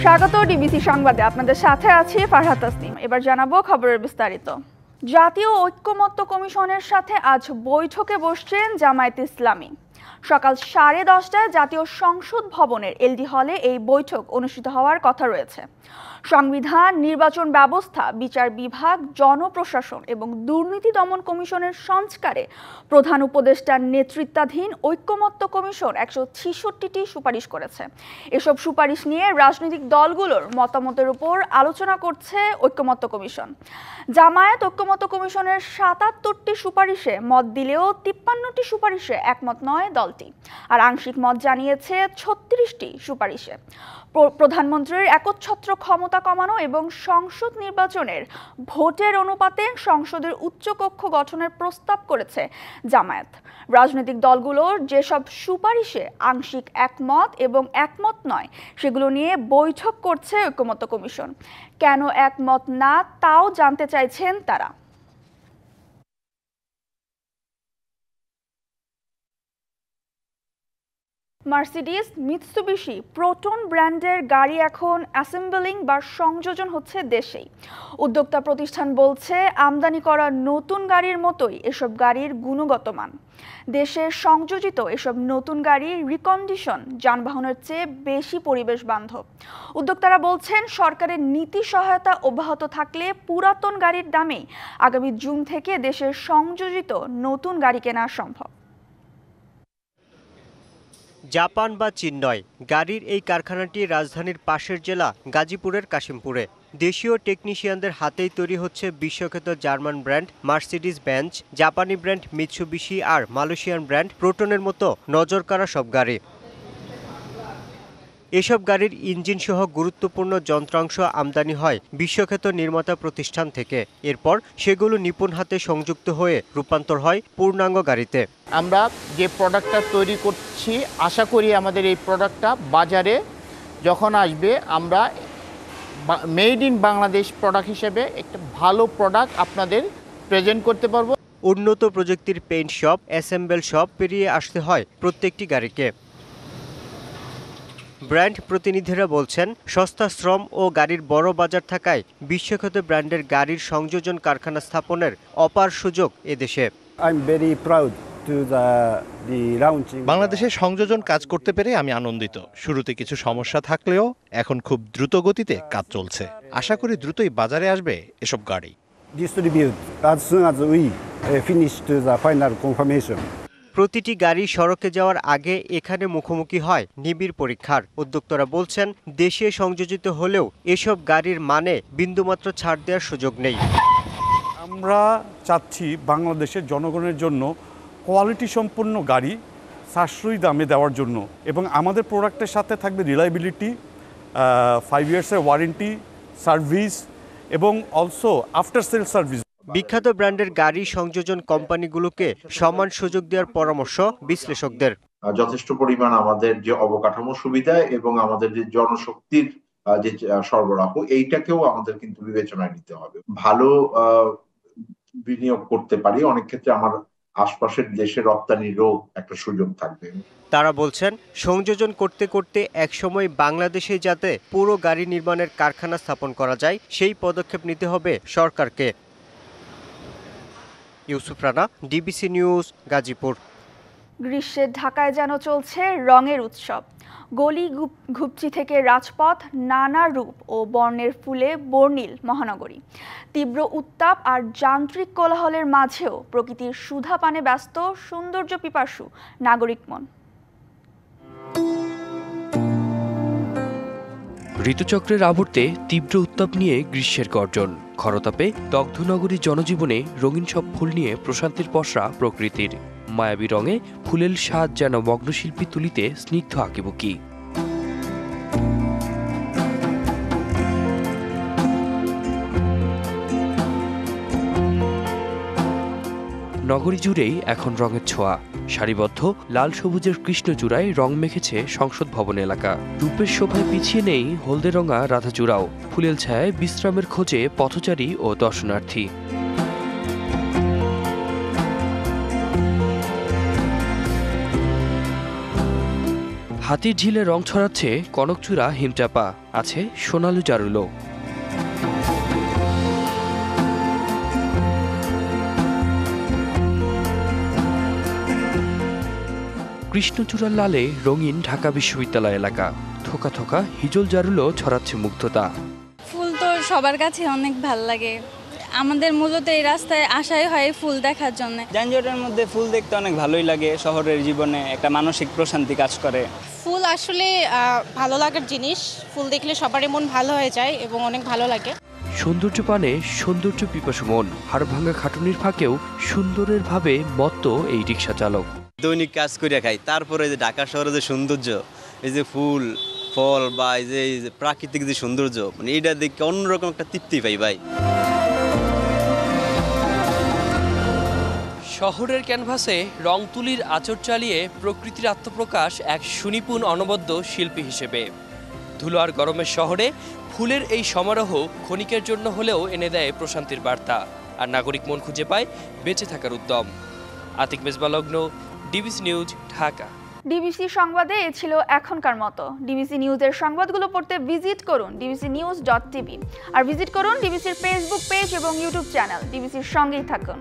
স্বাগত ডিবিসি সংবাদে আপনাদের সাথে আছি ফারহাত তাসনিম। এবার জানাবো খবরের বিস্তারিত। জাতীয় ঐক্যমত্য কমিশনের সাথে আজ বৈঠকে বসছেন জামায়াতে ইসলামী। সকাল 10:30টায় জাতীয় সংসদ ভবনের এলডি হলে এই বৈঠক অনুষ্ঠিত হওয়ার কথা রয়েছে। সংবিধান, নির্বাচন ব্যবস্থা, বিচার বিভাগ, জনপ্রশাসন এবং দুর্নীতি দমন কমিশনের সংস্কারে প্রধান উপদেষ্টার নেতৃত্বাধীন ঐক্যমত্য কমিশন 166টি সুপারিশ করেছে। এসব সুপারিশ নিয়ে রাজনৈতিক দলগুলোর মতামতের উপর আলোচনা করছে ঐক্যমত্য কমিশন। জামায়াত ঐক্যমত্য কমিশনের 77টি সুপারিশে মত দিলেও 53টি সুপারিশে একমত নয় দলটি, আর আংশিক মত জানিয়েছে 36টি সুপারিশে। প্রধানমন্ত্রীর একচ্ছত্র ক্ষমতা কমানো এবং সংসদ নির্বাচনের ভোটের অনুপাতে সংসদের উচ্চকক্ষ গঠনের প্রস্তাব করেছে জামায়াত। রাজনৈতিক দলগুলোর যেসব সুপারিশে আংশিক একমত এবং একমত নয় সেগুলো নিয়ে বৈঠক করছে ঐক্যমত্য কমিশন। কেন একমত না তাও জানতে চাইছেন তারা। মার্সিডিজ, মিৎসুবিশি, প্রোটন ব্র্যান্ডের গাড়ি এখন অ্যাসেম্বলিং বা সংযোজন হচ্ছে দেশেই। উদ্যোক্তা প্রতিষ্ঠান বলছে আমদানি করা নতুন গাড়ির মতোই এসব গাড়ির গুণগত মান। দেশে সংযোজিত এসব নতুন গাড়ির রিকন্ডিশন যানবাহনের চেয়ে বেশি পরিবেশ বান্ধব। উদ্যোক্তারা বলছেন সরকারের নীতি সহায়তা অব্যাহত থাকলে পুরাতন গাড়ির দামে আগামী জুন থেকে দেশের সংযোজিত নতুন গাড়ি কেনা সম্ভব। জাপান বা চীন নয়, গাড়ির এই কারখানাটি রাজধানীর পাশের জেলা গাজীপুরের কাশিমপুরে। দেশীয় টেকনিশিয়ানদের হাতেই তৈরি হচ্ছে বিশ্বখ্যাত জার্মান ব্র্যান্ড মার্সিডিজ বেঞ্জ, জাপানি ব্র্যান্ড মিৎসুবিশি আর মালয়েশিয়ান ব্র্যান্ড প্রোটনের মতো নজরকাড়া সব গাড়ি। এসব গাড়ির ইঞ্জিন সহ গুরুত্বপূর্ণ যন্ত্রাংশ আমদানি হয় বিশ্বখ্যাত নির্মাতা প্রতিষ্ঠান থেকে। এরপর সেগুলো নিপুণ হাতে সংযুক্ত হয়ে রূপান্তর হয় পূর্ণাঙ্গ গাড়িতে। আমরা যে প্রোডাক্টটা তৈরি করছি, আশা করি আমাদের এই প্রোডাক্টটা বাজারে যখন আসবে আমরা মেড ইন বাংলাদেশ প্রোডাক্ট হিসেবে একটা ভালো প্রোডাক্ট আপনাদের প্রেজেন্ট করতে পারবো। উন্নত প্রযুক্তির পেইন্ট শপ, অ্যাসেম্বল শপ পেরিয়ে আসতে হয় প্রত্যেকটি গাড়িকে। ব্র্যান্ড প্রতিনিধিরা বলছেন সস্তা শ্রম ও গাড়ির বড় বাজার থাকায় বিশ্বখ্যাত ব্র্যান্ডের গাড়ির সংযোজন কারখানা স্থাপনের অপার সুযোগ এদেশে। বাংলাদেশে সংযোজন কাজ করতে পেরে আমি আনন্দিত। শুরুতে কিছু সমস্যা থাকলেও এখন খুব দ্রুত গতিতে কাজ চলছে। আশা করি দ্রুতই বাজারে আসবে এসব গাড়ি। প্রতিটি গাড়ি সড়কে যাওয়ার আগে এখানে মুখোমুখি হয় নিবিড় পরীক্ষার। উদ্যোক্তারা বলছেন দেশে সংযোজিত হলেও এসব গাড়ির মানে বিন্দুমাত্র ছাড় দেওয়ার সুযোগ নেই। আমরা চাচ্ছি বাংলাদেশের জনগণের জন্য কোয়ালিটি সম্পন্ন গাড়ি সাশ্রয়ী দামে দেওয়ার জন্য, এবং আমাদের প্রোডাক্টের সাথে থাকবে রিলায়েবিলিটি, 5 ইয়ার্সের ওয়ারেন্টি, সার্ভিস এবং অলসো আফটার সেল সার্ভিস। বিখ্যাত ব্র্যান্ডের গাড়ি সংযোজন কোম্পানিগুলোকে সমান সুযোগ দেওয়ার পরামর্শ বিশ্লেষকদের। যথেষ্ট পরিমাণ আমাদের যে অবকাঠামো সুবিধা এবং আমাদের যে জনশক্তির যে সরবরাহ, এইটাকেও আমাদের কিন্তু বিবেচনায় নিতে হবে। ভালো বিনিয়োগ করতে পারি, অনেক ক্ষেত্রে আমার আশপাশের দেশে রপ্তানিরও একটা সুযোগ থাকবে। তারা বলছেন সংযোজন করতে করতে একসময় বাংলাদেশে যাতে পুরো গাড়ি নির্মাণের কারখানা স্থাপন করা যায় সেই পদক্ষেপ নিতে হবে সরকারকে। Yusuf Rana, DBC news, Gazipur. গ্রীষ্মের ঢাকায় যেন চলছে রঙের উৎসব। গলি ঘুপচি থেকে রাজপথ, নানা রূপ ও বর্ণের ফুলে বর্ণিল মহানগরী। তীব্র উত্তাপ আর যান্ত্রিক কোলাহলের মাঝেও প্রকৃতির সুধা পানে ব্যস্ত সৌন্দর্য পিপাসু নাগরিক মন। ঋতুচক্রের আবর্তে তীব্র উত্তাপ নিয়ে গ্রীষ্মের গর্জন, খরতাপে দগ্ধ নগরী জনজীবনে রঙিন সব ফুল নিয়ে প্রশান্তির পসরা প্রকৃতির। মায়াবী রঙে ফুলের স্বাদ যেন মগ্নশিল্পী তুলিতে স্নিগ্ধ আঁকিবুকি। নগরী জুড়েই এখন রঙের ছোঁয়া। সারিবদ্ধ লাল সবুজের কৃষ্ণচূড়ায় রং মেখেছে সংসদ ভবন এলাকা। রূপের শোভায় পিছিয়ে নেই হলদে রঙা রাধাচূড়াও। ফুলের ছায়ায় বিশ্রামের খোঁজে পথচারী ও দর্শনার্থী। হাতির ঝিলে রং ছড়াচ্ছে কনকচূড়া হিমচাপা, আছে সোনালু জারুলো। কৃষ্ণচূড়ার লালে রঙিন ঢাকা বিশ্ববিদ্যালয় এলাকা, থোকা থোকা হিজল জারুলো ছড়াচ্ছে মুগ্ধতা। ফুল তো সবার কাছে অনেক ভাল লাগে, আমাদের মূলত এই রাস্তায় আসাই হয় ফুল দেখার জন্য। যানজটের মধ্যে ফুল দেখতে অনেক ভালোই লাগে, শহরের জীবনে একটা মানসিক প্রশান্তি কাজ করে। ফুল আসলে ভালো লাগার জিনিস, ফুল দেখলে সবারই মন ভালো হয়ে যায় এবং অনেক ভালো লাগে। সৌন্দর্য পানে সৌন্দর্য পিপাসু মন, হাড় ভাঙা খাটুনির ফাঁকেও সুন্দরের ভাবে মত্ত এই রিক্সা চালক। দৈনিক কাজ করে খাই, তারপরে যে ঢাকা শহরের যে সৌন্দর্য, এই যে ফুল ফল বা এই যে প্রাকৃতিক যে সৌন্দর্য, মানে এইটা দেখে অন্যরকম একটা তৃপ্তি পাই ভাই। শহরের ক্যানভাসে রং তুলির আঁচড় চালিয়ে প্রকৃতির আত্মপ্রকাশ এক সুনিপুণ অনবদ্য শিল্পী হিসেবে। ধুলো আর গরমের শহরে ফুলের এই সমারোহ ক্ষণিকের জন্য হলেও এনে দেয় প্রশান্তির বার্তা, আর নাগরিক মন খুঁজে পায় বেঁচে থাকার উদ্যম। আতিক মেজবা লগ্ন, ডিবিসি নিউজ, ঢাকা। ডিবিসি সংবাদে এ ছিল এখনকার মতো। ডিবিসি নিউজের সংবাদগুলো পড়তে ভিজিট করুন dbcnews.tv আর ভিজিট করুন ডিবিসির ফেসবুক পেজ এবং ইউটিউব চ্যানেল। ডিবিসির সঙ্গেই থাকুন।